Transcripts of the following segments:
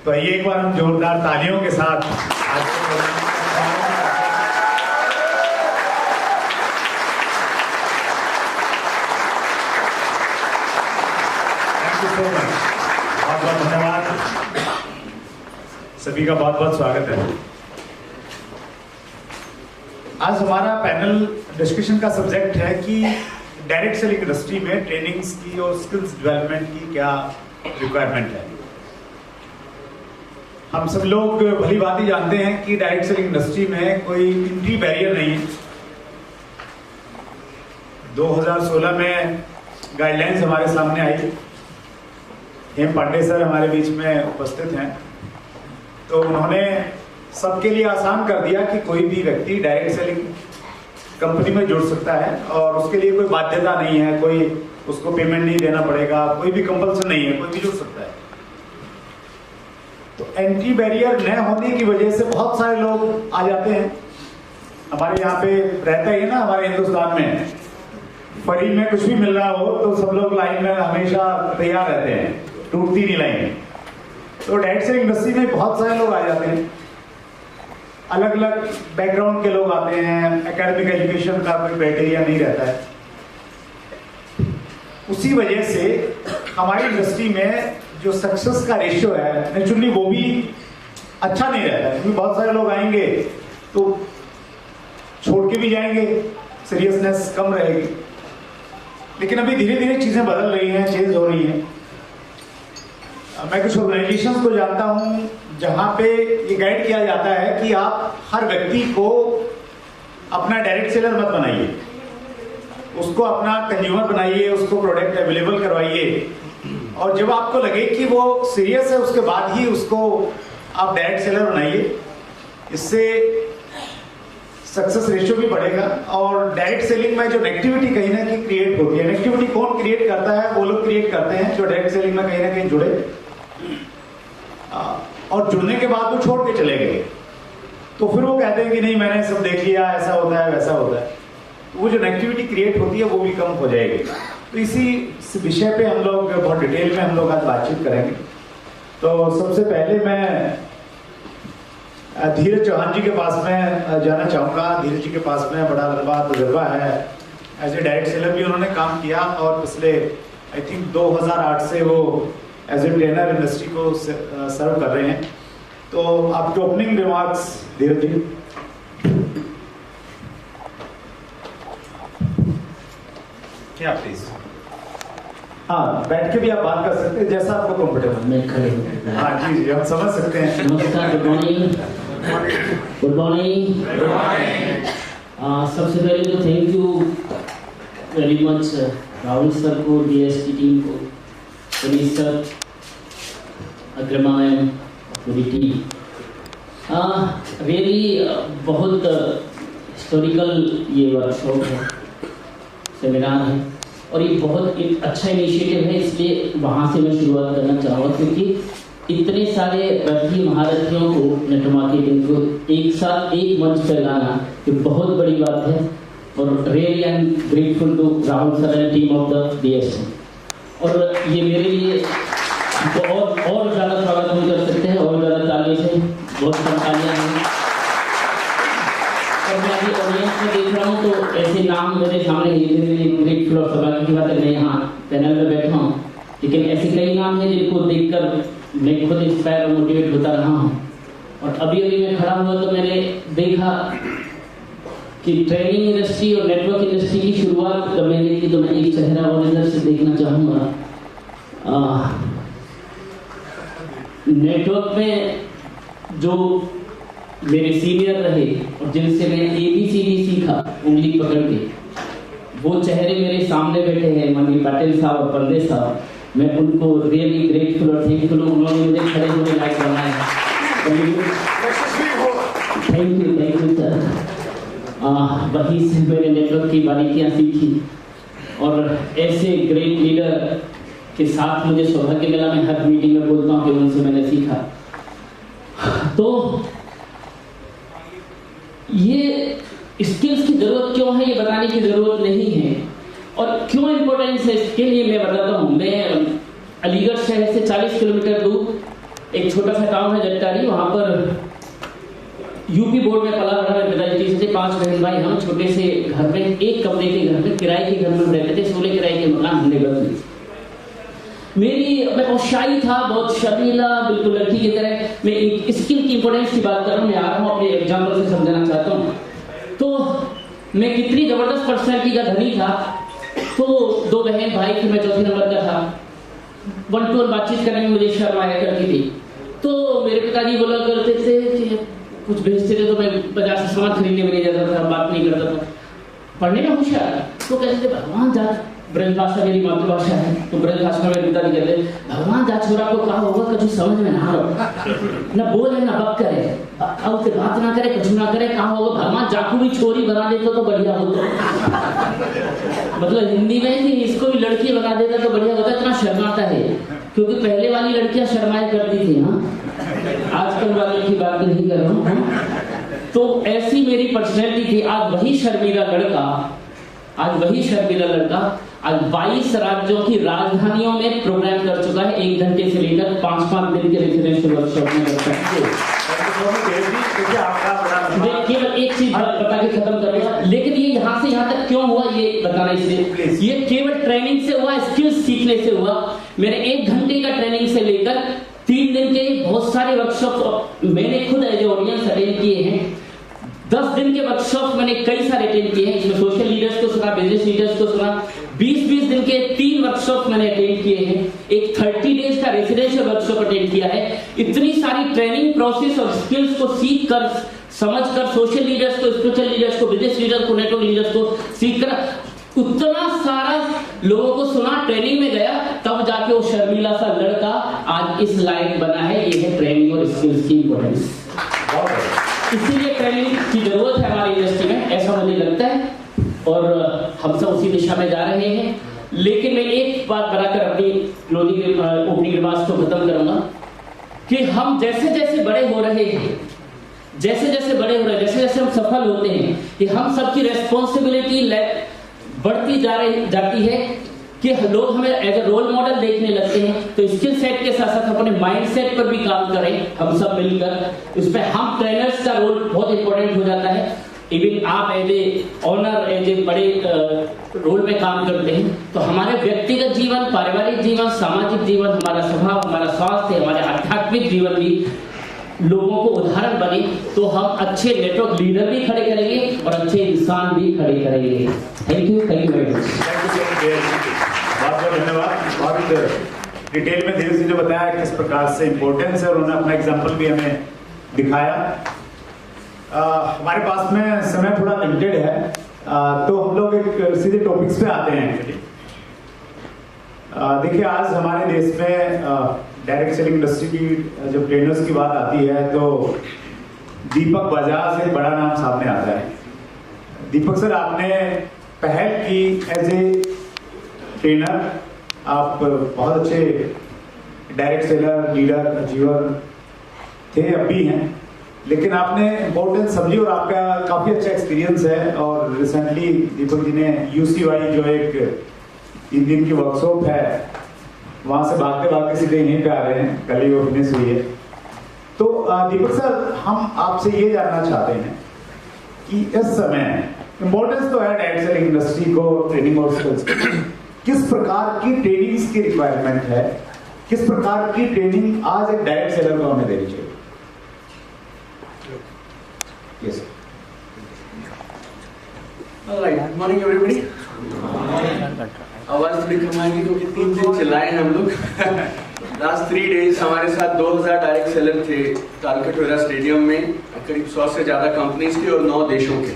तो आइए एक बार हम जोरदार तालियों के साथ थैंक यू सो मच, बहुत बहुत धन्यवाद, सभी का बहुत बहुत स्वागत है। आज हमारा पैनल डिस्कशन का सब्जेक्ट है कि डायरेक्ट सेलिंग इंडस्ट्री में ट्रेनिंग्स की और स्किल्स डेवलपमेंट की क्या रिक्वायरमेंट है। हम सब लोग भली भांति जानते हैं कि डायरेक्ट सेलिंग इंडस्ट्री में कोई एंट्री बैरियर नहीं है। 2016 में गाइडलाइंस हमारे सामने आई, हेम पांडे सर हमारे बीच में उपस्थित हैं, तो उन्होंने सबके लिए आसान कर दिया कि कोई भी व्यक्ति डायरेक्ट सेलिंग कंपनी में जुड़ सकता है और उसके लिए कोई बाध्यता नहीं है, कोई उसको पेमेंट नहीं देना पड़ेगा, कोई भी कंपल्सन नहीं है, कोई भी जुड़ सकता है। तो एंट्री बैरियर न होने की वजह से बहुत सारे लोग आ जाते हैं। हमारे यहाँ पे रहता ही है ना, हमारे हिंदुस्तान में फ्री में कुछ भी मिल रहा हो तो सब लोग लाइन में हमेशा तैयार रहते हैं, टूटती नहीं लाइन। तो डायरेक्ट सेलिंग इंडस्ट्री में बहुत सारे लोग आ जाते हैं, अलग अलग बैकग्राउंड के लोग आते हैं, एकेडमिक एजुकेशन का कोई क्राइटेरिया नहीं रहता है। उसी वजह से हमारी इंडस्ट्री में जो सक्सेस का रेशियो है नेचुरली वो भी अच्छा नहीं रहता है, क्योंकि बहुत सारे लोग आएंगे तो छोड़ के भी जाएंगे, सीरियसनेस कम रहेगी। लेकिन अभी धीरे धीरे चीजें बदल रही हैं, चेंज हो रही हैं। मैं कुछ ऑर्गेनाइजेशंस को जानता हूं जहां पे ये गाइड किया जाता है कि आप हर व्यक्ति को अपना डायरेक्ट सेलर मत बनाइए, उसको अपना कंज्यूमर बनाइए, उसको प्रोडक्ट अवेलेबल करवाइए, और जब आपको लगे कि वो सीरियस है उसके बाद ही उसको आप डायरेक्ट सेलर बनाइए। इससे सक्सेस रेशियो भी बढ़ेगा। और डायरेक्ट सेलिंग में जो नेगेटिविटी कहीं ना कहीं क्रिएट होती है, नेगेटिविटी कौन क्रिएट करता है? वो लोग क्रिएट करते हैं जो डायरेक्ट सेलिंग में कहीं ना कहीं जुड़े और जुड़ने के बाद वो छोड़ के चले गए, तो फिर वो कहते हैं कि नहीं मैंने सब देख लिया, ऐसा होता है वैसा होता है। तो वो जो नेगेटिविटी क्रिएट होती है वो भी कम हो जाएगी। तो इसी विषय पे हम लोग बहुत डिटेल में हम लोग आज बातचीत करेंगे। तो सबसे पहले मैं धीरज चौहान जी के पास में जाना चाहूँगा। धीरज जी के पास में बड़ा लंबा तजुर्बा है, एज ए डायरेक्ट सेलर भी उन्होंने काम किया और पिछले आई थिंक 2008 से वो एज ए ट्रेनर इंडस्ट्री को सर्व कर रहे हैं। तो आपके ओपनिंग रिमार्क्स धीरज जी। क्या प्लीज? हाँ, बैठ के भी आप बात कर सकते हैं, जैसा आपको कंफर्टेबल। मैं खड़े। हाँ जी, हम समझ सकते हैं। नमस्कार, गुड मॉर्निंग। Good morning. सबसे पहले तो thank you very much Rahul sir को, डीएसटी टीम को, पुनीत सर, अग्रमा मैम, पूरी टीम। रियली बहुत हिस्टोरिकल ये वर्कशॉप है, सेमिनार है, और ये बहुत एक अच्छा इनिशिएटिव है। इसलिए वहाँ से मैं शुरुआत करना चाहूँगा, क्योंकि इतने सारे रथी महारथियों को नेटवर्क मार्केटिंग को एक साथ एक मंच पर लाना ये बहुत बड़ी बात है। और really I am grateful to Rahul sir and team of the DST. और ये मेरे लिए और ज़्यादा स्वागत हम कर सकते हैं, और ज़्यादा तालियों से, बहुत कम तालियां हैं। और मैं अभी ऑडियंस में देख रहा हूँ तो ऐसे नाम मेरे सामने ग्रेटफुल और सौभाग्य की बात है, मैं यहाँ पैनल में बैठा हूँ, लेकिन ऐसे कई नाम हैं जिनको देखकर मैं खुद इंस्पायर और मोटिवेट होता रहा हूँ। और अभी मैं खड़ा हुआ तो मैंने देखा कि ट्रेनिंग इंडस्ट्री और नेटवर्क इंडस्ट्री की शुरुआत जब मैंने की तो मैं एक चेहरा और इधर से देखना चाहूँगा। नेटवर्क में जो मेरे सीनियर रहे और जिनसे मैंने ABCD सीखा उंगली पकड़ के, वो चेहरे मेरे सामने बैठे हैं, मनी पाटिल साहब और पंडे साहब। मैं उनको रियली ग्रेटफुल और थैंकफुल हूँ, उन्होंने मुझे खड़े होने लायक बनाया। Thank you sir. वहीं से मैंने नेटवर्क की बारीकियाँ सीखी और ऐसे ग्रेट लीडर के साथ मुझे सौभाग्य मिला। मैं हर मीटिंग में बोलता हूँ कि उनसे मैंने सीखा। तो ये स्किल्स की जरूरत क्यों है ये बताने की जरूरत नहीं है, और क्यों इंपॉर्टेंस है इसके लिए मैं बताता हूँ। मैं अलीगढ़ शहर से 40 किलोमीटर दूर एक छोटा सा गांव है जट्टारी, वहाँ पर यूपी बोर्ड में पला बड़ा मेरे पिताजी तीसरे से 5 बहन भाई, हम छोटे से घर में एक कमरे के घर में किराए के घर में रहते थे, 16 किराए के मकान हमने बदले। मैं बहुत शाई था, बहुत शर्मीला, बिल्कुल लड़की की तरह। मैं स्किल की इंपोर्टेंस की बात कर रहा हूँ, मैं आ रहा हूँ अपने एग्जाम्पल से समझाना चाहता हूँ। तो मैं कितनी जबरदस्त पर्सनैलिटी का धनी था। तो 2 बहन भाई थी, मैं चौथे नंबर का था। 1-to-1 बातचीत करने में मुझे शर्म आया करती थी। तो मेरे पिताजी बोला करते थे कि कुछ भेजते थे तो मैं बाजार से सामान खरीदने में नहीं जाता था, बात नहीं करता था। पढ़ने में होशियार, तो कहते थे भगवान जात, ब्रजभाषा मेरी मातृभाषा है, तो ब्रजभाषा में पिताजी कहते भगवान जात छोरा को कहा होगा कुछ समझ में ना आए, न बोले न बक करे, अब से बात ना करे, कुछ ना करे, कहा होगा भगवान जाकू भी छोरी बना देता तो बढ़िया होता। मतलब हिंदी में कि इसको भी लड़की बना देता तो बढ़िया होता। इतना शर्माता है, क्योंकि पहले वाली लड़कियां शर्माया करती थी। हाँ, आजकल वालों की बात नहीं कर रहा हूँ। तो ऐसी मेरी पर्सनैलिटी थी। आज वही शर्मीला लड़का आज 22 राज्यों की राजधानियों में प्रोग्राम कर चुका है, 1 घंटे से लेकर 5-5 दिन के रेजिडेंशियल वर्कशॉप में कर सकते हैं। केवल एक चीज बता के खत्म करूंगा, लेकिन ये यहाँ से यहाँ तक क्यों हुआ ये बताना, इसलिए ये केवल ट्रेनिंग से हुआ, स्किल्स सीखने से हुआ। मेरे 1 घंटे का ट्रेनिंग से लेकर 3 दिन के बहुत सारे वर्कशॉप मैंने खुद एज ऑडियंस अटेंड किए हैं। 10 दिन के वर्कशॉप मैंने कई सारे अटेंड किए हैं। इसमें सोशल लीडर्स को सुना, बिजनेस लीडर्स को सुना। 20-20 दिन के 3 वर्कशॉप मैंने अटेंड किए हैं। एक 30 डेज का रेसिडेंशियल वर्कशॉप अटेंड किया है। इतनी सारी ट्रेनिंग प्रोसेस और स्किल्स को सीख कर, समझ कर, सोशल लीडर्स को, स्पिरिचुअल लीडर्स को, बिजनेस लीडर्स को, नेटवर्क लीडर्स को सीख कर उतना सारा लोगों को सुना, ट्रेनिंग में गया, तब जाके वो शर्मीला सा लड़का आज इस लायक बना है। ये है ट्रेनिंग और स्किल्स की इंपॉर्टेंस। इसीलिए ट्रेनिंग की जरूरत है हमारी इंडस्ट्री में, ऐसा मुझे लगता है, और हम सब उसी दिशा में जा रहे हैं। लेकिन मैं एक बात बनाकर अपनी ओपनिंग रिमार्क्स को खत्म करूंगा कि हम जैसे जैसे बड़े हो रहे हैं, जैसे जैसे हम सफल होते हैं, कि हम सबकी रेस्पॉन्सिबिलिटी बढ़ती जाती है कि लोग हमें एज ए रोल मॉडल देखने लगते हैं। तो स्किल सेट के साथ साथ अपने माइंड सेट पर भी काम करें, हम सब मिलकर। इस पे हम ट्रेनर्स का रोल बहुत इंपॉर्टेंट हो जाता है। इवन आप as a honour, as a बड़े रोल में काम करते हैं, तो हमारे व्यक्तिगत जीवन, पारिवारिक जीवन, सामाजिक जीवन, हमारा स्वभाव, हमारा स्वास्थ्य, हमारे आध्यात्मिक जीवन भी लोगों को उदाहरण बने, तो हम अच्छे नेटवर्क लीडर भी खड़े करेंगे और अच्छे इंसान भी खड़े करेंगे। Thank you very much. बहुत बहुत धन्यवाद। बहुत डिटेल में धीरे से जो बताया किस प्रकार से इम्पोर्टेंस है, और उन्होंने अपना एग्जाम्पल भी हमें दिखाया। हमारे पास में समय थोड़ा लिमिटेड है, तो हम लोग एक सीधे टॉपिक्स पे आते हैं। देखिए, आज हमारे देश में डायरेक्ट सेलिंग इंडस्ट्री की जब ट्रेनर्स की बात आती है तो दीपक बजाज से बड़ा नाम सामने आता है। दीपक सर, आपने पहल की एज ए ट्रेनर, आप बहुत अच्छे डायरेक्ट सेलर, लीडर, अचीवर थे, अब भी हैं, लेकिन आपने इम्पोर्टेंट समझी और आपका काफ़ी अच्छा एक्सपीरियंस है। और रिसेंटली दीपक जी ने UCY जो एक 3 दिन की वर्कशॉप है, वहाँ से भागते सीधे यहीं पे आ रहे हैं, कल ही वो फिनिश हुई है। तो दीपक सर, हम आपसे ये जानना चाहते हैं कि इस समय इम्पोर्टेंस तो है डायरेक्ट सेलिंग इंडस्ट्री को, ट्रेनिंग और स्किल्स, किस प्रकार की ट्रेनिंग्स की रिक्वायरमेंट है, किस प्रकार की ट्रेनिंग आज एक डायरेक्ट सेलर को हमें देनी चाहिए? Yes. Alright, good morning everybody. आवाज थोड़ी कम आएगी क्योंकि 3 दिन चिल्लाए हैं हम लोग। लास्ट 3 डेज हमारे साथ 2000 डायरेक्ट सेलर थे तालकटोरा स्टेडियम में, करीब 100 से ज्यादा कंपनीज के और 9 देशों के।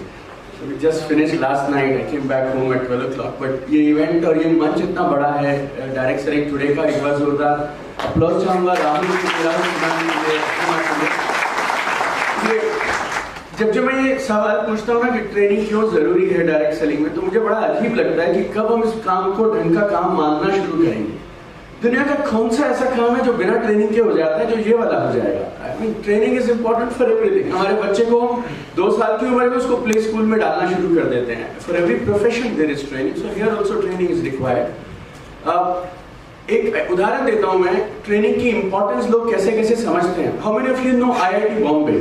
So we just finished last night. I came back home at 12 o'clock. But ये इवेंट और ये मंच इतना बड़ा है डायरेक्ट सेलिंग टुडे का, एक बार जोरदार अपलॉज चाहूंगा राहुल जब मैं ये सवाल पूछता हूँ ना कि ट्रेनिंग क्यों जरूरी है डायरेक्ट सेलिंग में, तो मुझे बड़ा अजीब लगता है कि कब हम इस काम को ढंग का काम मानना शुरू करेंगे। दुनिया का कौन सा ऐसा काम है जो बिना ट्रेनिंग के हो जाता है, जो ये वाला हो जाएगा? I mean training is important for everything. हमारे बच्चे को 2 साल की उम्र में उसको प्ले स्कूल में डालना शुरू कर देते हैं। For every profession there is training, so here also training is required. एक उदाहरण देता हूं मैं, ट्रेनिंग की इंपॉर्टेंस लोग कैसे कैसे समझते हैं। How many of you know IIT Bombay?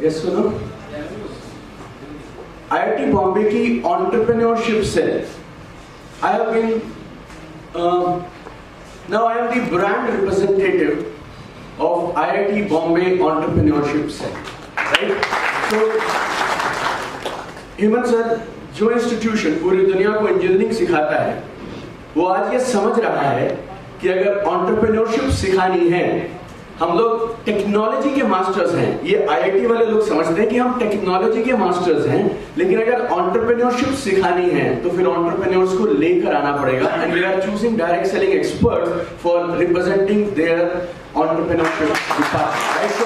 Yes सुनो, IIT बॉम्बे की entrepreneurship cell, I have been now I am the brand representative of IIT Bombay Entrepreneurship Cell, right? So Hemant sir जो इंस्टीट्यूशन पूरी दुनिया को इंजीनियरिंग सिखाता है, वो आज ये समझ रहा है कि अगर एंटरप्रेन्योरशिप सिखानी है, हम लोग टेक्नोलॉजी के मास्टर्स हैं, ये IIT वाले लोग समझते हैं कि हम टेक्नोलॉजी के मास्टर्स हैं, लेकिन अगर एंटरप्रेन्योरशिप सिखानी है तो फिर एंटरप्रेन्योर्स को लेकर आना पड़ेगा। And we are choosing direct selling expert for representing their entrepreneurship department. So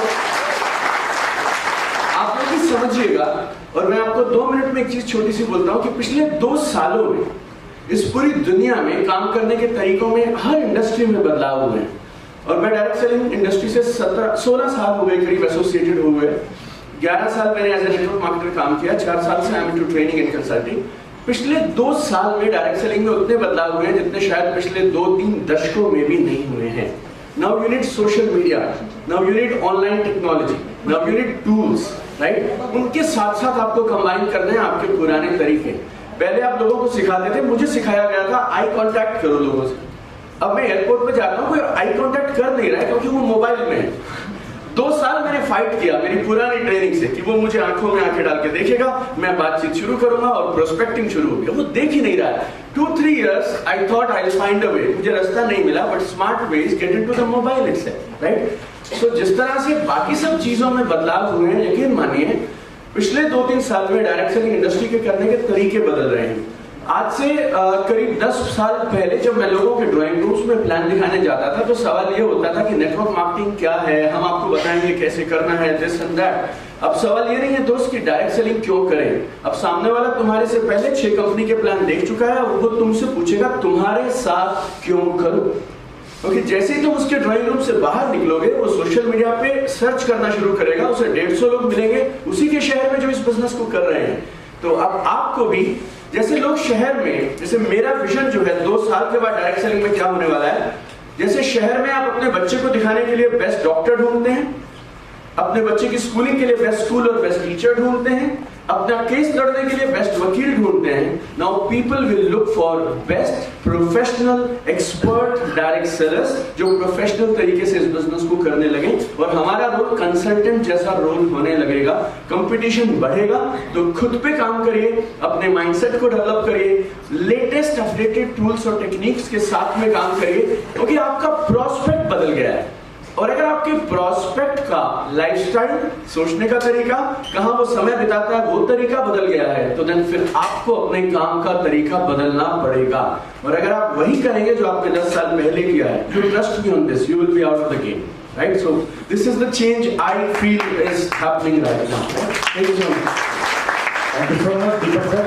आप लोग भी समझिएगा, और मैं आपको 2 मिनट में एक चीज छोटी सी बोलता हूं कि पिछले 2 सालों में इस पूरी दुनिया में काम करने के तरीकों में हर इंडस्ट्री में बदलाव हुए हैं। और मैं डायरेक्ट सेलिंग इंडस्ट्री से 16 साल हो गए करीब एसोसिएटेड हुए। 11 साल मैंने एज ए नेटवर्क मार्केटर काम किया, 4 साल से I am into training and consulting. पिछले 2 साल में डायरेक्ट सेलिंग में उतने बदलाव हुए हैं जितने शायद पिछले 2-3 दशकों में भी नहीं हुए हैं। Now you need social media, now you need online technology, now you need tools, right? उनके साथ साथ आपको कंबाइन करने हैं आपके पुराने तरीके। पहले आप लोगों को सिखाते थे, मुझे सिखाया गया था आई कांटेक्ट करो लोगों से। अब मैं एयरपोर्ट पे जाता हूँ, कोई आई कांटेक्ट कर नहीं रहा है क्योंकि वो मोबाइल में है। 2 साल मैंने फाइट किया मेरी पुरानी ट्रेनिंग से कि वो मुझे आंखों में आंखें डाल के देखेगा, मैं बातचीत शुरू करूंगा और प्रोस्पेक्टिंग शुरू होगी। वो देख ही नहीं रहा है। 2-3 years I thought I will find a way, मुझे रास्ता नहीं मिला, but smart way is get into the mobile itself, right? So जिस तरह से बाकी सब चीजों में बदलाव हुए हैं, यकीन मानिए पिछले 2-3 साल में डायरेक्ट सेलिंग इंडस्ट्री के करने के तरीके बदल रहे हैं। आज से करीब 10 साल पहले जब मैं लोगों के ड्राइंग रूम्स में प्लान दिखाने जाता था तो सवाल ये होता था कि नेटवर्क मार्केटिंग क्या है, हम आपको बताएंगे कैसे करना है, दिस एंड दैट। अब सवाल ये नहीं है दोस्त कि डायरेक्ट सेलिंग क्यों करें। अब सामने वाला तुम्हारे से पहले 6 कंपनी के प्लान देख चुका है और वो तुमसे पूछेगा तुम्हारे साथ क्यों करूं। क्योंकि जैसे ही तुम उसके ड्राइंग रूम से बाहर निकलोगे, वो सोशल मीडिया पे सर्च करना शुरू करेगा, उसे 150 लोग मिलेंगे उसी के शहर में जो इस बिजनेस को कर रहे हैं। तो अब आपको भी जैसे लोग शहर में, जैसे मेरा विजन जो है 2 साल के बाद डायरेक्ट सेलिंग में क्या होने वाला है, जैसे शहर में आप अपने बच्चे को दिखाने के लिए बेस्ट डॉक्टर ढूंढते हैं, अपने बच्चे की स्कूलिंग के लिए बेस्ट स्कूल और बेस्ट टीचर ढूंढते हैं, अपना केस लड़ने के लिए बेस्ट वकील ढूंढते हैं। Now people will look for best professional expert direct sellers जो प्रोफेशनल तरीके से इस बिजनेस को करने लगे, और हमारा रोल कंसल्टेंट जैसा रोल होने लगेगा। कंपटीशन बढ़ेगा तो खुद पे काम करिए, अपने माइंडसेट को डेवलप करिए, लेटेस्ट अपडेटेड टूल्स और टेक्निक्स के साथ में काम करिए, क्योंकि आपका प्रोस्पेक्ट बदल गया है। और अगर आपके प्रोस्पेक्ट का लाइफस्टाइल, सोचने का तरीका, कहां वो समय बिताता है वो तरीका बदल गया है, तो देन फिर आपको अपने काम का तरीका बदलना पड़ेगा। और अगर आप वही करेंगे जो आपने 10 साल पहले किया है, you trust me on this, you will be out of the game, right? So this is the change I feel is happening right now. Thank you so much Deepak sir.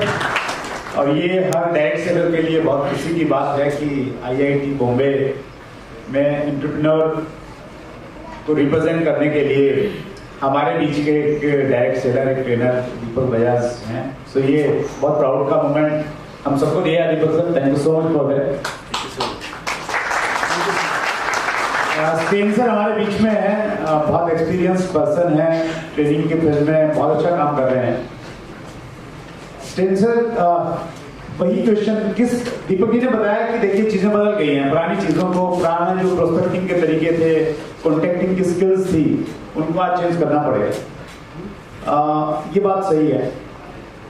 और ये हर डायरेक्ट सेलर के लिए बहुत खुशी की बात है कि IIT बॉम्बे में एंटरप्रेन्योर को रिप्रेजेंट करने के लिए हमारे बीच के एक डायरेक्ट सेलर, एक ट्रेनर दीपक बजाज हैं। सो ये बहुत प्राउड का मोमेंट हम सबको दिया है Deepak sir, thank you so much for that. स्टेन सर हमारे बीच में है, बहुत एक्सपीरियंस पर्सन है, ट्रेनिंग के फील्ड में बहुत अच्छा काम कर रहे हैं। स्टेन सर वही क्वेश्चन, किस दीपक जी ने बताया कि देखिए चीजें बदल गई हैं, पुरानी चीजों को, पुराने जो प्रोस्पेक्टिंग के तरीके थे, कॉन्टेक्टिंग की स्किल्स थी, उनको आज चेंज करना पड़ेगा। ये बात सही है।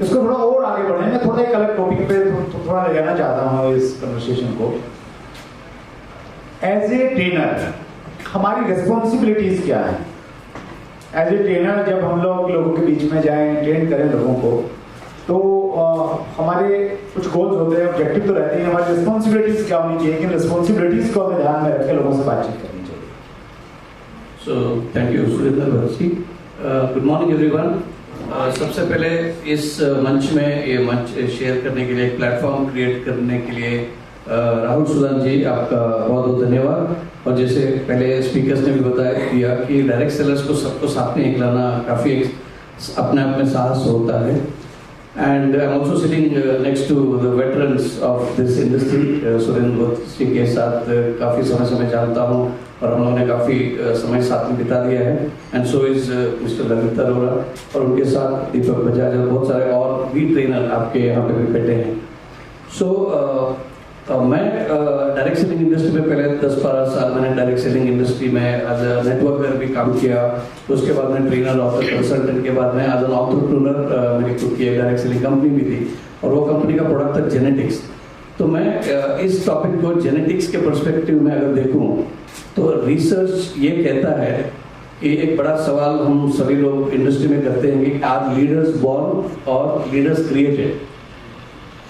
इसको थोड़ा और आगे बढ़े, मैं थोड़ा एक अलग टॉपिक पे थोड़ा ले जाना चाहता हूँ इस कन्वर्सेशन को। एज ए ट्रेनर हमारी रिस्पॉन्सिबिलिटीज क्या है? एज ए ट्रेनर जब हम लोगों के बीच में जाएं, ट्रेन करें लोगों को, तो हमारे कुछ गोल्स होते हैं, ऑब्जेक्टिव तो रहते हैं, हमारी रिस्पॉन्सिबिलिटीज क्या होनी चाहिए, लेकिन रिस्पॉन्सिबिलिटीज को हमें ध्यान में रख के लोगों से बातचीत करनी चाहिए। So thank you Surendra Bharsi. Good morning everyone. सबसे पहले इस मंच में ये मंच शेयर करने के लिए, एक प्लेटफॉर्म क्रिएट करने के लिए राहुल सुदान जी आपका बहुत बहुत धन्यवाद। और जैसे पहले स्पीकर्स ने भी बताया किया कि डायरेक्ट सेलर्स को सबको साथ में एक लाना काफ़ी अपने आप में साहस होता है। And I'm also sitting next to the veterans of this industry. Surendra Singh के साथ काफ़ी समय से मैं जानता हूँ और हम लोगों ने काफ़ी समय साथ में बिता दिया है. And so is Mr. Lalit Arora और उनके साथ दीपक बजाज और बहुत सारे और भी ट्रेनर आपके यहाँ पे भी बैठे हैं. So मैं डायरेक्ट सेलिंग इंडस्ट्री में पहले 10-12 साल मैंने डायरेक्ट सेलिंग इंडस्ट्री में एज अ नेटवर्कर भी काम किया. उसके बाद मैं ट्रेनर और कंसल्टेंट के बाद मैं एज एन एंटरप्रेन्योर मेरी खुद की एक डायरेक्ट सेलिंग कंपनी भी थी और वो कंपनी का प्रोडक्ट था जेनेटिक्स. तो मैं इस टॉपिक को जेनेटिक्स के पर्सपेक्टिव में अगर देखूं तो रिसर्च ये कहता है कि एक बड़ा सवाल हम सभी लोग इंडस्ट्री में करते हैं कि आर लीडर्स बॉर्न और लीडर्स क्रिएटेड.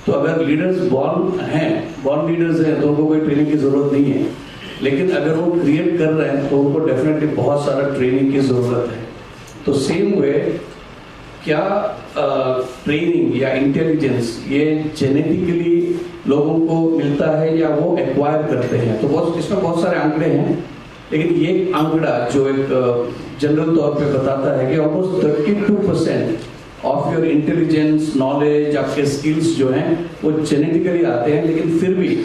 तो अगर लीडर्स बॉर्न लीडर्स हैं तो उनको कोई ट्रेनिंग की जरूरत नहीं है, लेकिन अगर वो क्रिएट कर रहे हैं तो उनको डेफिनेटली बहुत सारा ट्रेनिंग की जरूरत है. तो सेम वे क्या ट्रेनिंग या इंटेलिजेंस ये जेनेटिकली लोगों को मिलता है या वो एक्वायर करते हैं? तो बहुत इसमें बहुत सारे आंकड़े हैं, लेकिन ये आंकड़ा जो एक जनरल तौर पे बताता है कि almost 32% of your intelligence, knowledge, आपके स्किल्स जो हैं वो जेनेटिकली आते हैं, लेकिन फिर भी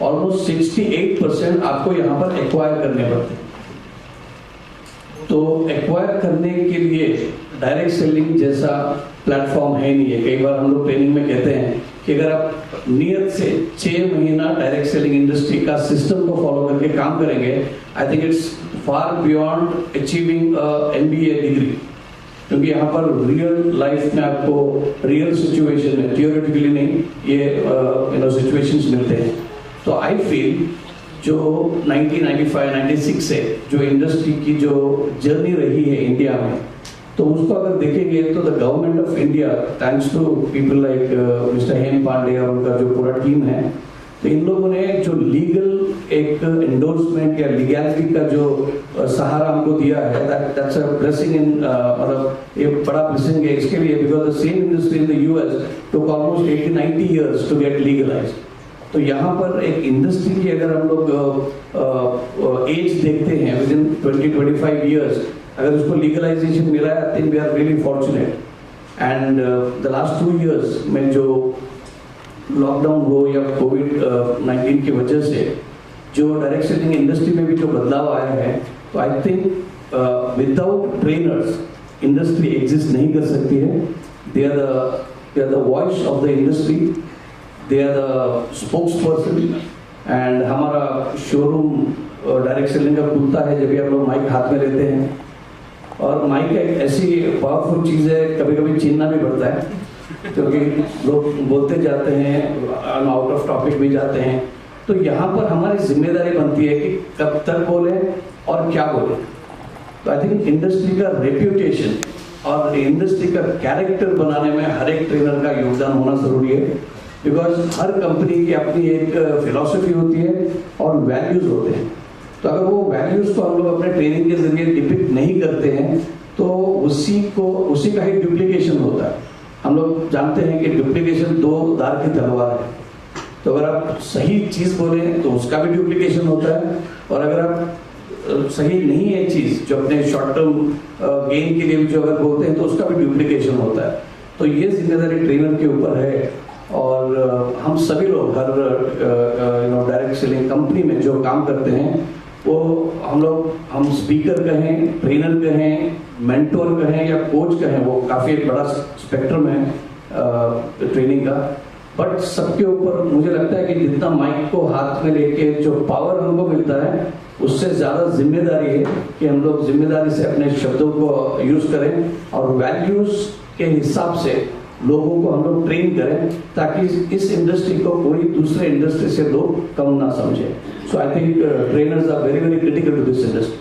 ऑलमोस्ट 68% आपको यहाँ पर एक्वायर करने पड़ते हैं. तो एक्वायर करने के लिए डायरेक्ट सेलिंग जैसा प्लेटफॉर्म है नहीं है. कई बार हम लोग ट्रेनिंग में कहते हैं कि अगर आप नियत से 6 महीना डायरेक्ट सेलिंग इंडस्ट्री का सिस्टम को फॉलो करके काम करेंगे, I think it's far beyond achieving MBA degree. क्योंकि यहाँ पर रियल लाइफ में आपको रियल सिचुएशन में, थियोरेटिकली नहीं, ये सिचुएशंस मिलते हैं. तो आई फील जो 1995-96 से जो इंडस्ट्री की जो जर्नी रही है इंडिया में, तो उसको अगर देखेंगे तो the government of India, thanks to people like mister Hem Pandey और उनका जो पूरा टीम है, तो इन लोगों ने जो लीगल एक एंडोर्समेंट या लीगैलिटी का जो सहारा हमको दिया है, दैट्स अ ब्लेसिंग इन, मतलब ये बड़ा ब्लेसिंग है इसके लिए, because the same industry in the US took almost 80-90 years to get legalized. तो यहाँ पर एक इंडस्ट्री की अगर हम लोग एज देखते हैं विद इन 20-25 years, अगर उसको लीगलाइजेशन मिला है, I think we are really fortunate. And the last 2 years में जो लॉकडाउन हो या कोविड-19 की वजह से जो डायरेक्ट सेलिंग इंडस्ट्री में भी जो बदलाव आया है, तो I think without trainers industry exist नहीं कर सकती है. They are the voice of the industry, they are the spokesperson. And हमारा शोरूम डायरेक्ट सेलिंग का खुलता है जब भी हम लोग माइक हाथ में लेते हैं, और माइक एक ऐसी पावरफुल चीज़ है, कभी कभी छीनना भी पड़ता है क्योंकि लोग बोलते जाते हैं, आउट ऑफ टॉपिक भी जाते हैं. तो यहाँ पर हमारी जिम्मेदारी बनती है कि कब तक बोले और क्या बोले. तो आई थिंक इंडस्ट्री का रेप्यूटेशन और इंडस्ट्री का कैरेक्टर बनाने में हर एक ट्रेनर का योगदान होना जरूरी है, बिकॉज हर कंपनी की अपनी एक फिलॉसफी होती है और वैल्यूज होते हैं. तो अगर वो वैल्यूज को हम लोग अपने ट्रेनिंग के जरिए डिपिक्ट नहीं करते हैं तो उसी का ही डुप्लीकेशन होता है. हम लोग जानते हैं कि डुप्लीकेशन 2 धार की तलवार है. तो अगर आप सही चीज बोले तो उसका भी डुप्लीकेशन होता है, और अगर आप सही नहीं है चीज जो अपने शॉर्ट टर्म गेन के लिए जो अगर बोलते हैं तो उसका भी डुप्लीकेशन होता है. तो ये जिम्मेदारी ट्रेनर के ऊपर है, और हम सभी लोग हर डायरेक्ट सेलिंग कंपनी में जो काम करते हैं वो हम स्पीकर कहें, ट्रेनर कहें, मेंटोर कहें या कोच कहें, वो काफ़ी बड़ा स्पेक्ट्रम है ट्रेनिंग का. बट सबके ऊपर मुझे लगता है कि जितना माइक को हाथ में लेके जो पावर हमको मिलता है, उससे ज़्यादा जिम्मेदारी है कि हम लोग जिम्मेदारी से अपने शब्दों को यूज़ करें और वैल्यूज़ के हिसाब से लोगों को हम लोग ट्रेन करें, ताकि इस इंडस्ट्री को कोई दूसरे इंडस्ट्री से लोग कम ना समझे. So I think trainers are very very critical to this industry.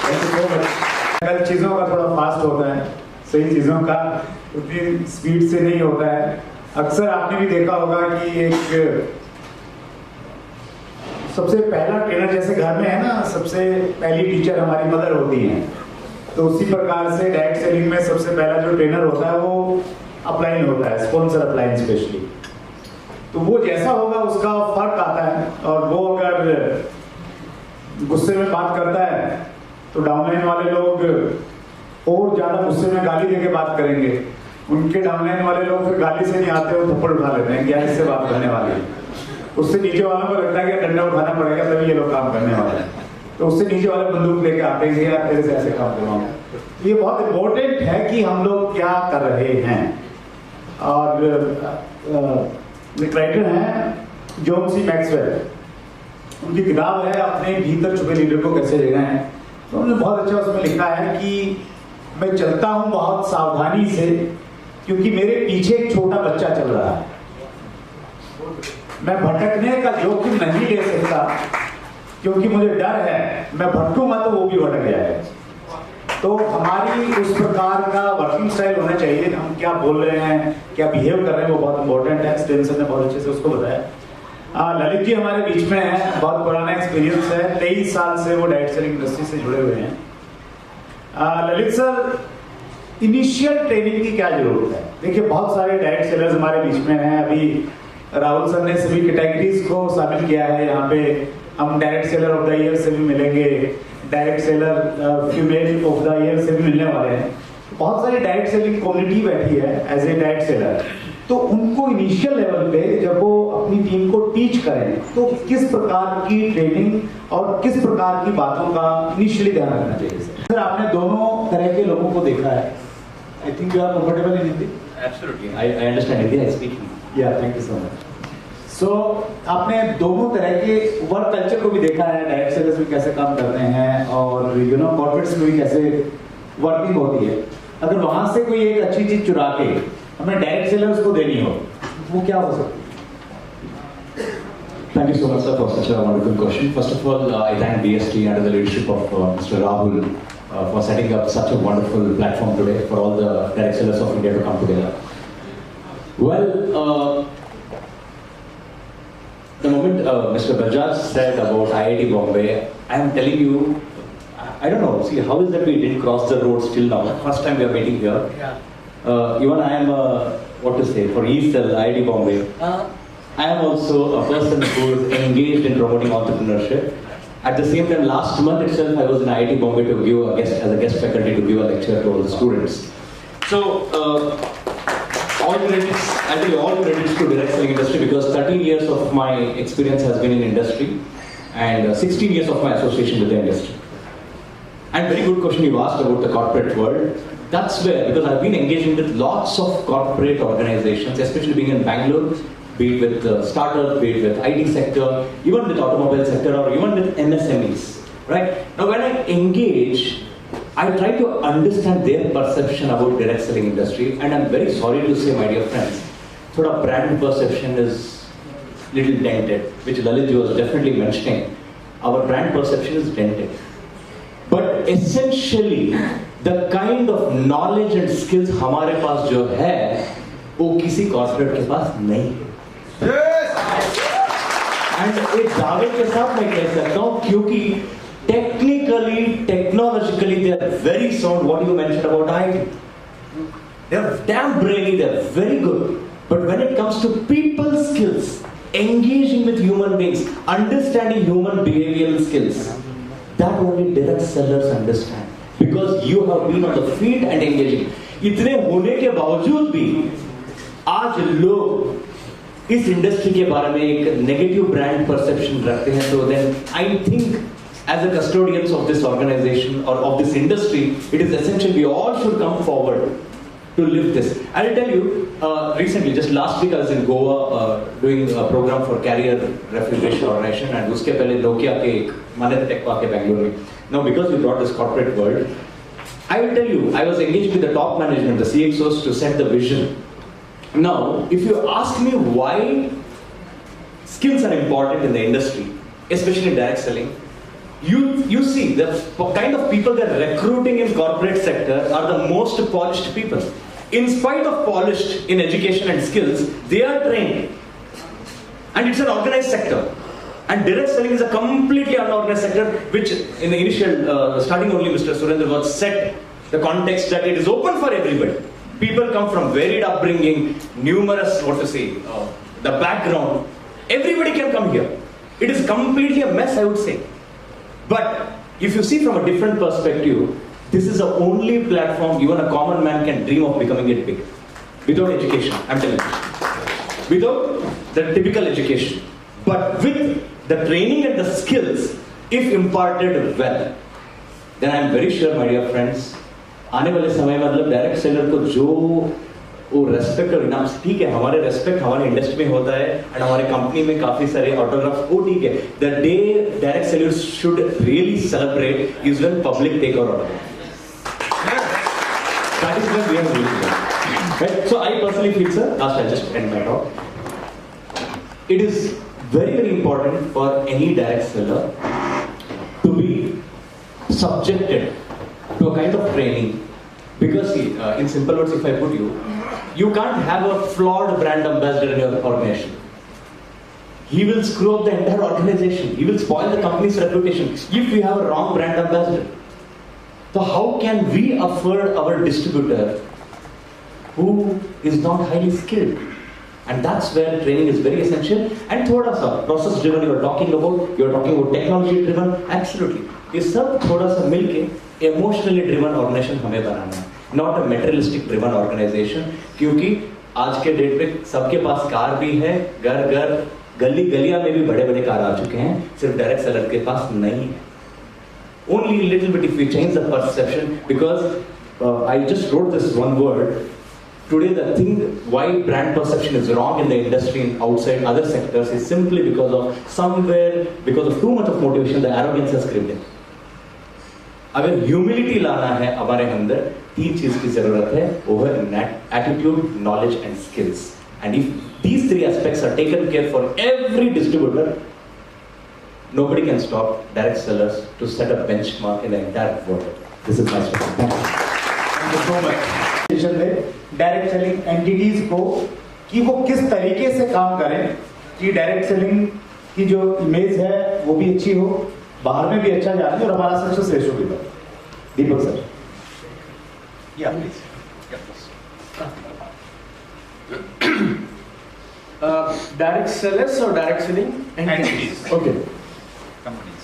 Thank you so much. कल चीज़ों का थोड़ा फास्ट होता है, सही चीज़ों का उतनी स्पीड से नहीं होता है. अक्सर आपने भी देखा होगा कि एक सबसे पहला ट्रेनर जैसे घर में है ना, सबसे पहली टीचर हमारी मदर होती हैं, तो उसी प्रकार से डायरेक्ट सेलिंग में सबसे पहला जो ट्रेनर होता है वो अपलाइन होता है, स्पॉन्सर अपलाइन स्पेशली. तो वो जैसा होगा उसका फर्क आता है, और वो अगर गुस्से में बात करता है तो डाउनलाइन वाले लोग और ज्यादा गुस्से में गाली देके बात करेंगे. उनके डाउनलाइन वाले लोग फिर गाली से नहीं आते हो, थप्पड़ उठा लेते हैं, क्या इससे बात करने वाली है। उससे नीचे वालों को लगता है कि डंडा उठाना पड़ेगा तभी ये लोग काम करने वाले हैं, तो उससे नीचे वाले बंदूक लेके आते हैं यार तेरे से ऐसे काम करवाऊंगा। ये बहुत इम्पोर्टेंट है कि हम लोग क्या कर रहे हैं। और राइटर हैं जॉन सी मैक्सवेल, उनकी किताब है अपने भीतर छुपे लीडर को कैसे लेना है। तो उन्होंने बहुत अच्छा उसमें लिखा है कि मैं चलता हूं बहुत सावधानी से क्योंकि मेरे पीछे एक छोटा बच्चा चल रहा है। मैं भटकने का जोखिम नहीं ले सकता क्योंकि मुझे डर है मैं भटकूंगा तो वो भी भटक जाएगा। तो हमारी उस प्रकार का वर्किंग स्टाइल होना चाहिए। हम क्या बोल रहे हैं, क्या बिहेव कर रहे हैं, वो बहुत इंपॉर्टेंट है। स्टेनसन ने बहुत अच्छे से उसको बताया। ललित जी हमारे बीच में हैं, बहुत पुराना एक्सपीरियंस है, 23 साल से वो डायरेक्ट सेलिंग इंडस्ट्री से जुड़े हुए हैं। ललित सर, इनिशियल ट्रेनिंग की क्या जरूरत है? देखिए बहुत सारे डायरेक्ट सेलर्स हमारे बीच में हैं। अभी राहुल सर ने सभी कैटेगरीज को शामिल किया है यहाँ पे। हम direct seller of the year से भी मिलेंगे, direct seller female of the year से भी मिलने वाले हैं। बहुत सारी डायरेक्ट सेलिंग कम्युनिटी बैठी है एज ए डायरेक्ट सेलर। तो उनको इनिशियल लेवल पे जब वो अपनी टीम को टीच करें तो किस प्रकार की ट्रेनिंग और किस प्रकार की बातों का इनिशियली ध्यान रखना चाहिए? सर आपने दोनों तरह के लोगों को देखा है। I think you are comfortable in Hindi? Absolutely, I understand Hindi. I speak Hindi. Yeah thank you so much. So आपने दोनों तरह के वर्क कल्चर को भी देखा है, डायरेक्ट सेलर्स में कैसे काम करते हैं और यू नो कॉर्पोरेट्स में भी कैसे वर्किंग होती है। अगर वहां से कोई एक अच्छी चीज चुरा के हमें डायरेक्ट सेलर्स को देनी हो, वो क्या हो सकती है? Thank you so much, sir, for such a wonderful question. First of all, I thank BST under the leadership of Mr. Rahul for setting up such a wonderful platform today for all the direct sellers of India to come together. Well, the moment Mr. Bajaj said about IIT Bombay, I am telling you, I don't know, see how is that we didn't cross the road still now? First time we are meeting here. Even I am, what to say, for ESL, IIT Bombay. I am also a person who is engaged in promoting entrepreneurship. At the same time, last month itself, I was in IIT Bombay to give a guest, as a guest faculty, to give a lecture to all the students. So, all credits, actually all credits to direct selling industry because 13 years of my experience has been in industry and 16 years of my association with the industry. And very good question you asked about the corporate world. That's where, because I've been engaging with lots of corporate organizations, especially being in Bangalore, be it with startups, be it with IT sector, even with automobile sector, or even with MSMEs, right? Now when I engage, I try to understand their perception about direct selling industry, and I'm very sorry to say, my dear friends, sort of brand perception is little dented, which Lalit was definitely mentioning. Our brand perception is dented. But essentially, the kind of knowledge and skills हमारे पास जो है, वो किसी corporate के पास नहीं है। And एक दावे के साथ मैं कह सकता हूँ क्योंकि technically, technologically, they are very sound. What you mentioned about IT, they are damn brainy. They are very good. But when it comes to people skills, engaging with human beings, understanding human behavioral skills, that only direct sellers understand. Because you have been on the field and engaging. इतने होने के बावजूद भी आज लोग इस industry के बारे में एक नेगेटिव ब्रांड परसेप्शन रखते हैं। तो then I think as a custodians of this organization or of this industry, it is essential we all should come forward to live this. I'll tell you, recently, just last week I was in Goa doing a program for Carrier Refrigeration Organization, and uske pehle Nokia ke Manatha Tech Park ke Bangalore mein. Now because we brought this corporate world, I will tell you, I was engaged with the top management, the CXOs, to set the vision. Now, if you ask me why skills are important in the industry, especially in direct selling, you see the kind of people they're recruiting in corporate sector are the most polished people. In spite of polished in education and skills, they are trained. And it's an organized sector. And direct selling is a completely unorganized sector, which in the initial starting only Mr. Surendra was set the context that it is open for everybody. People come from varied upbringing, numerous, what to say, the background. Everybody can come here. It is completely a mess, I would say. But if you see from a different perspective, this is the only platform even a common man can dream of becoming it big. without education. I'm telling you, without the typical education, but with the training and the skills, if imparted well, then I'm very sure, my dear friends, आने वाले समय में मतलब direct seller को जो वो respect और इनाम, ठीक है, हमारे रेस्पेक्ट हमारे इंडस्ट्री में होता है एंड हमारे कंपनी में काफी सारे ऑटोग्राफ्स, वो ठीक है. The day direct sellers should really celebrate is when public take our autograph. That is when we are doing it. Right? So I personally feel, sir, last I just end my talk. It is very, very important for any direct seller to be subjected to a kind of training. Because see, in simple words, if I put you can't have a flawed brand ambassador in your organization. He will screw up the entire organization. He will spoil the company's reputation if we have a wrong brand ambassador. So how can we afford our distributor who is not highly skilled? And that's where training is very essential. And thoda sa process driven you're talking about technology driven, absolutely. ये सब थोड़ा सा मिलके emotionally driven organization हमें बनाना है, not a materialistic driven organization. क्योंकि आज के डेट पे सबके पास कार भी है, घर गलियां में भी बड़े बड़े कार आ चुके हैं, सिर्फ डायरेक्ट सेलर के पास नहीं है. Only a little bit if we change the perception, because I just wrote this one word today. The thing why brand perception is wrong in the industry and outside other sectors is simply because of too much of motivation, the arrogance has crept in. अगर humility लाना है हमारे अंदर, तीन चीज की जरूरत है, वो है attitude, knowledge and skills. And if these three aspects are taken care for every distributor, nobody can stop direct sellers to set a benchmark in the entire world. This is my story. Thank you so much. Direct selling entities को कि वो किस तरीके से काम करें कि direct selling की जो इमेज है वो भी अच्छी हो, बाहर में भी अच्छा जाए और हमारा सक्सेस रेशो भी बढ़े. दीपक सर, या प्लीज. डायरेक्ट सेलर्स और direct selling entities. Okay,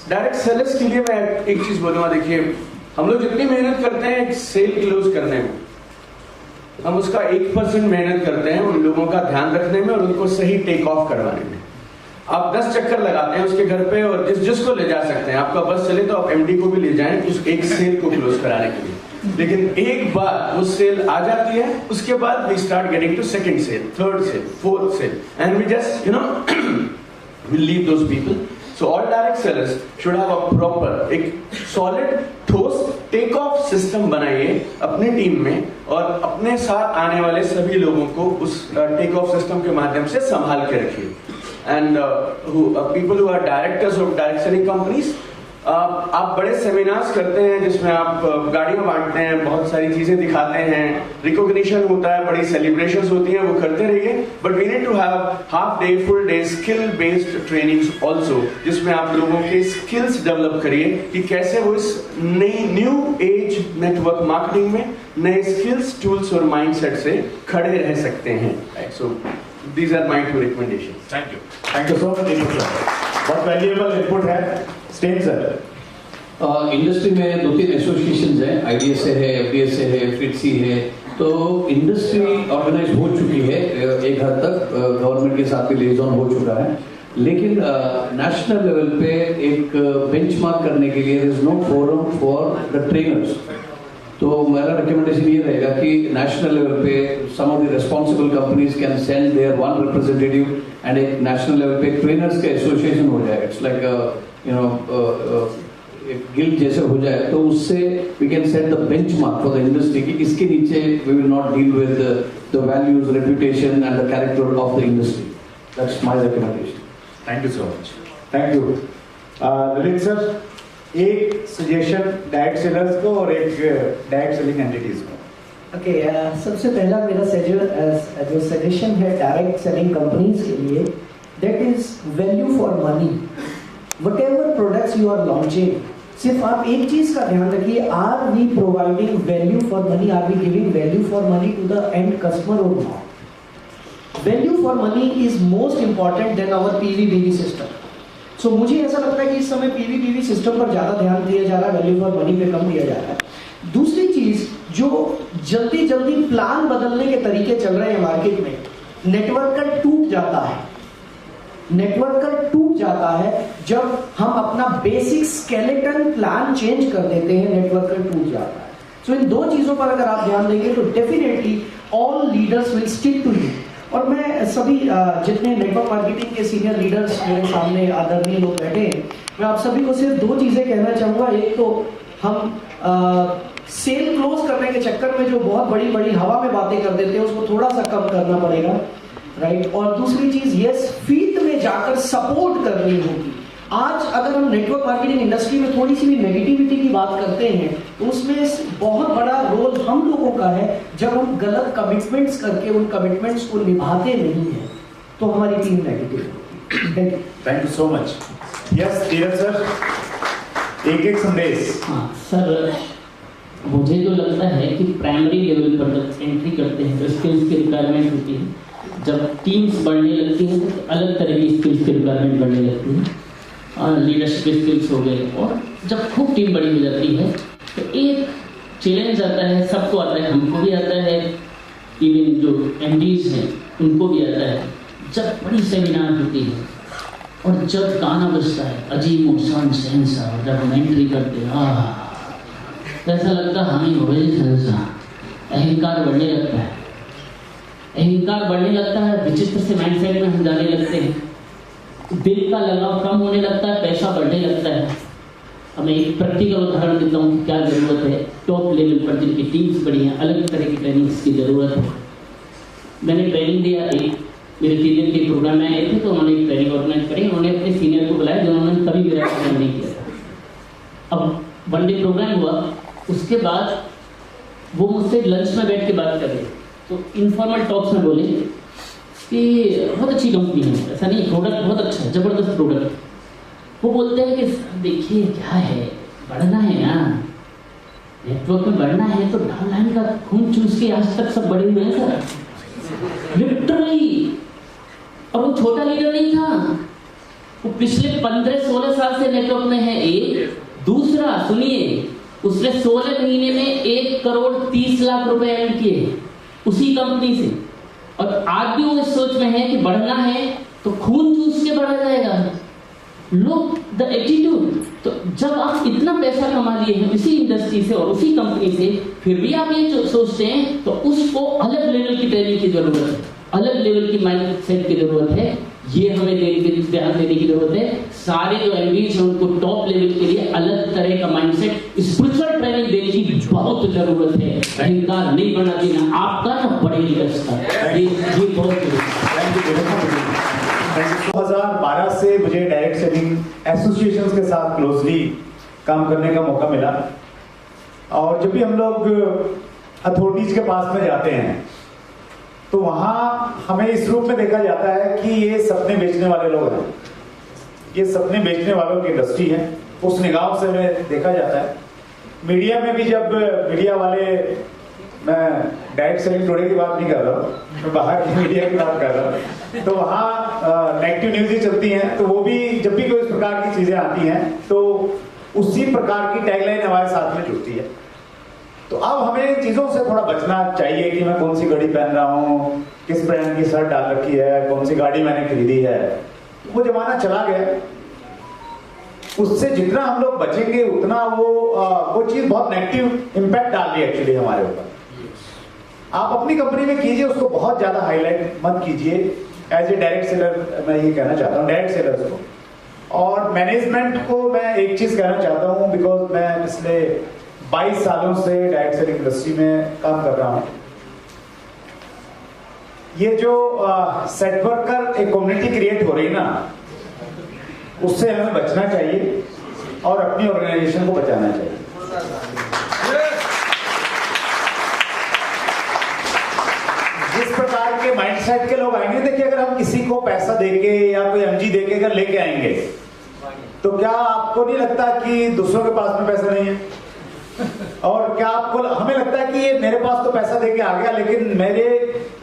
direct sellers के लिए मैं एक चीज बोलूंगा. देखिए, हम लोग जितनी मेहनत करते हैं एक सेल क्लोज करने में, हम उसका 1% मेहनत करते हैं उन लोगों का ध्यान रखने में और उनको सही टेक ऑफ करवाने में. आप 10 चक्कर लगाते हैं उसके घर पे और जिसको ले जा सकते हैं. आपका बस चले तो आप एमडी को भी ले जाएं उस एक सेल को क्लोज कराने के लिए. लेकिन एक बार वो सेल आ जाती है, उसके बाद we start getting to second sale, third sale, fourth sale, and we just we leave those people. So all direct sellers should have a proper, एक solid, ठोस टेक ऑफ सिस्टम बनाइए अपनी टीम में और अपने साथ आने वाले सभी लोगों को उस टेक ऑफ सिस्टम के माध्यम से संभाल के रखिए. And people who are directors of direct selling companies, आप बड़े सेमिनार्स करते हैं जिसमें आप गाड़ियां बांटते हैं, बहुत सारी चीजें दिखाते हैं, रिकॉग्निशन होता है, बड़ी सेलिब्रेशंस होती हैं, वो करते रहिए. But we need to have half day, full day skill based trainings also, जिसमें आप लोगों के स्किल्स डेवलप करिए कि कैसे वो इस नई न्यू एज नेटवर्क मार्केटिंग में नए स्किल्स, टूल्स और माइंडसेट से खड़े रह सकते हैं. सो these are my two recommendations. Thank you so much, Deepak sir. बहुत वैल्यूएबल इनपुट है. स्टेन सर, इंडस्ट्री में 2-3 एसोसिएशंस हैं, आईडीएसए है, एफडीएसए है, फिटसी है. तो इंडस्ट्री ऑर्गेनाइज हो चुकी है एक हद तक, गवर्नमेंट के साथ भी लिएजॉन हो चुका है. लेकिन नेशनल लेवल पे एक बेंचमार्क करने के लिए there is no forum for the trainers. तो मेरा रिकमेंडेशन ये रहेगा कि नेशनल लेवल पे some of the responsible companies can send their one representative and एक नेशनल लेवल पे ट्रेनर्स का एसोसिएशन हो जाए. इट्स लाइक एक गिल्ड जैसे हो जाए, तो उससे we can set the benchmark for the industry कि इसके नीचे we will not deal with the values, reputation and the character of the industry. That's my recommendation. Thank you so much. Thank you. Lalit sir, एक suggestion direct sellers को और एक direct selling entities को. Okay, सबसे पहला मेरा जो suggestion है डायरेक्ट सेलिंग कंपनीज के लिए, that is value for money. Whatever products you are launching, सिर्फ आप एक चीज का ध्यान रखिए, are we providing value for money, are we giving value for money to the end customer और not. Value for money is most important than our PVBV system. So मुझे ऐसा लगता है कि इस समय पीवीबीवी सिस्टम पर ज्यादा ध्यान दिया जा रहा है, वैल्यू फॉर मनी पे कम दिया जा रहा है. दूसरी चीज, जो जल्दी जल्दी प्लान बदलने के तरीके चल रहे हैं मार्केट में, नेटवर्क का टूट जाता है। नेटवर्क का टूट जाता है जब हम अपना बेसिक स्केलेटन प्लान चेंज कर देते हैं, नेटवर्क का टूट जाता है। सो इन दो चीजों पर अगर आप ध्यान देंगे तो definitely all leaders will stick to you. और मैं सभी जितने नेटवर्क मार्केटिंग के सीनियर लीडर्स मेरे सामने आदरणीय लोग बैठे हैं, मैं आप सभी को सिर्फ दो चीजें कहना चाहूंगा। एक तो हम सेल क्लोज करने के चक्कर में जो बहुत बड़ी बड़ी हवा में बातें कर देते हैं उसको थोड़ा सा कम करना पड़ेगा, राइट। और दूसरी चीज, यस, फील्ड में जाकर सपोर्ट करनी होगी। आज अगर हम नेटवर्क मार्केटिंग इंडस्ट्री में थोड़ी सी भी नेगेटिविटी की बात करते हैं तो उसमें बहुत बड़ा रोल हम लोगों का है जब हम गलत कमिटमेंट्स करके उन कमिटमेंट्स को निभाते नहीं हैं तो हमारी टीम नेगेटिव होती है। Thank you so much. Yes Dheeraj sir, एक संदेश। हाँ सर, मुझे जो लगता है कि प्राइमरी लेवल पर जब एंट्री करते हैं तो स्किल्स की रिक्वायरमेंट होती है। जब टीम्स बढ़ने लगती हैं तो अलग तरह की स्किल्स की रिक्वायरमेंट बढ़ने लगती है, लीडरशिप स्किल्स हो गए। और जब खूब टीम बड़ी हो जाती है तो एक चैलेंज आता है, सबको आता है, हमको भी आता है, इवन जो एमडीज हैं उनको भी आता है। जब बड़ी सेमिनार होती है और जब गाना बजता है अजीब मुसान सहनसा, जब हम एंट्री करते हैं तो ऐसा लगता है हमें हो गई सहनसा, अहंकार बढ़ने लगता है। अहंकार बढ़ने लगता है, विचित्र से माइंडसेट में हम जाने लगते हैं, दिल का लगाव कम होने लगता है, पैसा बढ़ने लगता है। अब मैं एक प्रैक्टिकल उदाहरण देता हूँ कि क्या जरूरत है। टॉप लेवल पर जिनकी टीम्स बड़ी हैं, अलग तरह की ट्रेनिंग्स की जरूरत है। मैंने ट्रेनिंग दिया, एक मेरे सीनियर के प्रोग्राम में आए थे तो उन्होंने एक ट्रेनिंग ऑर्गेनाइज करी। उन्होंने अपने सीनियर को बुलाया जिन्होंने कभी मेरा प्रोग्राम नहीं किया था। अब वन डे प्रोग्राम हुआ, उसके बाद वो मुझसे लंच में बैठ के बात कर रहे, तो इनफॉर्मल टॉक्स में बोले कि बहुत अच्छी कंपनी है, ऐसा नहीं, प्रोडक्ट बहुत अच्छा है, जबरदस्त प्रोडक्ट। वो बोलते हैं कि देखिए क्या है, बढ़ना है ना, नेटवर्क में बढ़ना है तो डाउनलाइन का खून चूस के आज तक सब बड़े हुए हैं सर, लिटरली। और वो छोटा लीडर नहीं था, वो पिछले 15-16 साल से नेटवर्क में है। एक दूसरा सुनिए, उसने 16 महीने में 1,30,00,000 रुपए अर्न किए उसी कंपनी से। और आज भी वो इस सोच में है कि बढ़ना है तो खून चूस के बढ़ा जाएगा। Look the attitude. तो जब आप इतना पैसा कमा लिए हैं उसी इंडस्ट्री से और उसी कंपनी से, फिर भी आप ये सोचते हैं, तो उसको अलग लेवल की ट्रेनिंग की जरूरत है, अलग लेवल की माइंडसेट की जरूरत है। ये हमें ध्यान देने की जरूरत है। सारे जो एमबीज हैं उनको टॉप लेवल के लिए अलग तरह का माइंडसेट, स्पिरिचुअल ट्रेनिंग देने की बहुत जरूरत है। अहंकार नहीं बढ़ना देना आपका ना बड़े लीडर्स का, ये बहुत जरूरी है। 2012 से मुझे डायरेक्ट सेलिंग एसोसिएशंस के साथ क्लोजली काम करने का मौका मिला। और जब भी हम लोग अथॉरिटीज के पास में जाते हैं तो वहां हमें इस रूप में देखा जाता है कि ये सपने बेचने वाले लोग हैं, ये सपने बेचने वालों की इंडस्ट्री है, उस निगाह से हमें देखा जाता है। मीडिया में भी जब मीडिया वाले, मैं डायरेक्ट सेलिंग टुडे की बात नहीं कर रहा हूँ, मैं बाहर की मीडिया की बात कर रहा हूँ, तो वहाँ नेगेटिव न्यूज ही चलती हैं, तो वो भी जब भी कोई इस प्रकार की चीजें आती हैं तो उसी प्रकार की टैगलाइन हमारे साथ में जुड़ती है। तो अब हमें इन चीजों से थोड़ा बचना चाहिए कि मैं कौन सी घड़ी पहन रहा हूँ, किस ब्रांड की शर्ट डाल रखी है, कौन सी गाड़ी मैंने खरीदी है। वो जमाना चला गया, उससे जितना हम लोग बचेंगे उतना वो चीज बहुत नेगेटिव इम्पैक्ट डाल रही है एक्चुअली हमारे ऊपर। आप अपनी कंपनी में कीजिए, उसको बहुत ज्यादा हाईलाइट मत कीजिए। एज ए डायरेक्ट सेलर मैं ये कहना चाहता हूँ डायरेक्ट सेलर्स को, और मैनेजमेंट को मैं एक चीज कहना चाहता हूँ, बिकॉज मैं पिछले 22 सालों से डायरेक्ट सेलिंग इंडस्ट्री में काम कर रहा हूँ। ये जो सेट वर्कर एक कम्युनिटी क्रिएट हो रही ना, उससे हमें बचना चाहिए और अपनी ऑर्गेनाइजेशन को बचाना चाहिए। जिस प्रकार के माइंडसेट के लोग आएंगे, देखिए अगर हम किसी को पैसा देके या कोई एमजी देके अगर लेके आएंगे तो क्या आपको नहीं लगता कि दूसरों के पास में पैसा नहीं है? और क्या आपको, हमें लगता है कि ये मेरे पास तो पैसा देके आ गया, लेकिन मेरे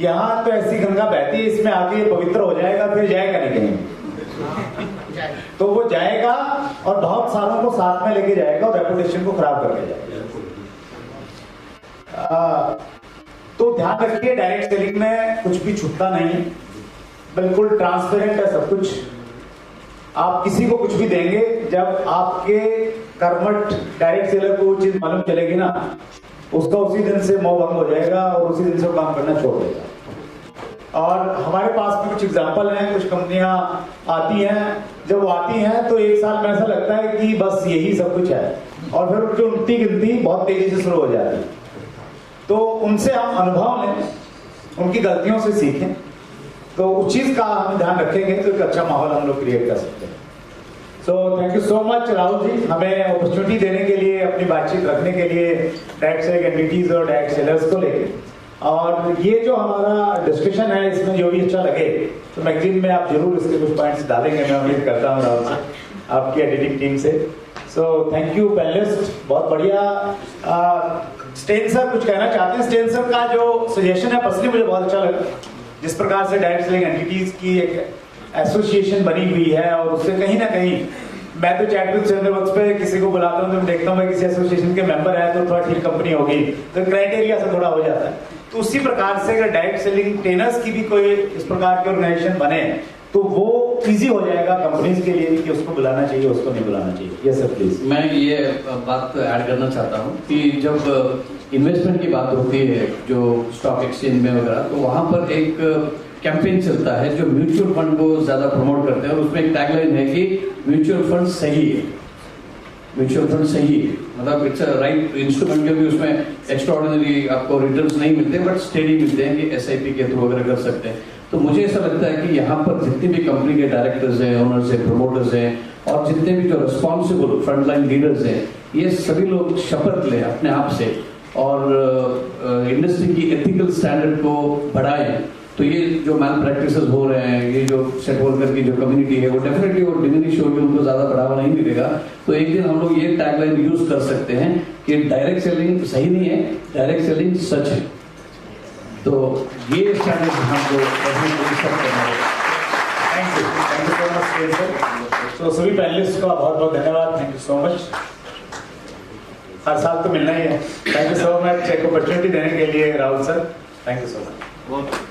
यहाँ तो ऐसी गंगा बहती है, इसमें आके ये पवित्र हो जाएगा, फिर जाएगा नहीं कहीं। तो वो जाएगा और बहुत सारों को साथ में लेके जाएगा और रेपुटेशन को खराब करके जाएगा। तो ध्यान रखिए, डायरेक्ट सेलिंग में कुछ भी छुपता नहीं है, बिल्कुल ट्रांसपेरेंट है सब कुछ। आप किसी को कुछ भी देंगे, जब आपके कर्मठ डायरेक्ट सेलर को वो चीज मालूम चलेगी ना, उसका उसी दिन से मोह भंग हो जाएगा और उसी दिन से वो काम करना छोड़ देगा। और हमारे पास भी कुछ एग्जांपल हैं, कुछ कंपनियां आती हैं, जब वो आती हैं तो एक साल में ऐसा लगता है कि बस यही सब कुछ है, और फिर उनकी उनती गिनती बहुत तेजी से शुरू हो जाती है। तो उनसे हम अनुभव लें, उनकी गलतियों से सीखें, तो उस चीज का हम ध्यान रखेंगे तो एक अच्छा माहौल हम लोग क्रिएट कर सकते हैं। So thank you so much Rahul ji, हमें अपॉर्चुनिटी देने के लिए, अपनी बातचीत रखने के लिए डायरेक्ट सेलिंग एंटिटीज और डायरेक्ट सेलर्स को लेके। और ये जो हमारा डिस्कशन है, इसमें जो भी अच्छा लगे तो मैगजीन में आप जरूर इसके कुछ पॉइंट्स डालेंगे, मैं उम्मीद करता हूँ राहुल से, आपकी एडिटिंग टीम से। सो थैंक यू पैनलिस्ट, बहुत बढ़िया। स्टेन सर कुछ कहना चाहते हैं? स्टेन सर का जो सजेशन है पर्सनली मुझे बहुत अच्छा लगा, जिस प्रकार से डायरेक्ट सेलिंग एंटिटीज की एक एसोसिएशन बनी हुई है, और उससे कहीं ना कहीं मैं तो चैट विद चंद्रवंश पे किसी को बुलाता हूँ तो मैं देखता हूँ भाई किसी एसोसिएशन के मेंबर है तो थोड़ा ठीक कंपनी होगी, तो क्राइटेरिया से थोड़ा हो जाता है। तो उसी प्रकार से अगर डायरेक्ट सेलिंग ट्रेनर्स की भी कोई इस प्रकार की ऑर्गेनाइजेशन बने तो वो इजी हो जाएगा कंपनीज के लिए कि उसको बुलाना चाहिए, उसको नहीं बुलाना चाहिए। ये सब प्लीज। मैं ये बात ऐड करना चाहता हूँ कि जब इन्वेस्टमेंट की बात होती है जो स्टॉक एक्सचेंज में वगैरह, तो वहाँ पर एक कैंपेन चलता है जो म्यूचुअल फंड को ज्यादा प्रमोट करते हैं, और उसमें एक टैगलाइन है कि म्यूचुअल फंड सही है, म्यूचुअल फंड सही है, मतलब इट्स अ राइट इंस्ट्रूमेंट, क्योंकि उसमें एक्स्ट्राऑर्डिनरी आपको रिटर्न्स नहीं मिलते बट स्टेडी मिलते हैं कि SIP के थ्रू वगैरह कर सकते हैं। तो मुझे ऐसा लगता है कि यहाँ पर जितनी भी कंपनी के डायरेक्टर्स हैं, ओनर्स हैं, प्रमोटर्स हैं, और जितने भी जो रिस्पॉन्सिबल फ्रंटलाइन लीडर्स हैं, ये सभी लोग शपथ लें अपने आप से और इंडस्ट्री की एथिकल स्टैंडर्ड को बढ़ाएं। तो ये जो मैल प्रैक्टिसेस हो रहे हैं, ये जो सेट होल्डर की जो कम्युनिटी है, वो डेफिनेटली वो डिमिनिश होगी, उनको ज्यादा बढ़ावा नहीं मिलेगा। तो एक दिन हम लोग ये टैगलाइन यूज कर सकते हैं कि डायरेक्ट सेलिंग सही नहीं है, डायरेक्ट सेलिंग सच है। तो ये स्टैंडर्ड हमको डेफिनेटली सेट करना है। Thank you so much sir. तो सभी पैनलिस्ट का बहुत बहुत धन्यवाद, थैंक यू सो मच। हर साल तो मिलना ही है। थैंक यू सो मच एक अपॉर्चुनिटी देने के लिए Rahul sir, thank you so much.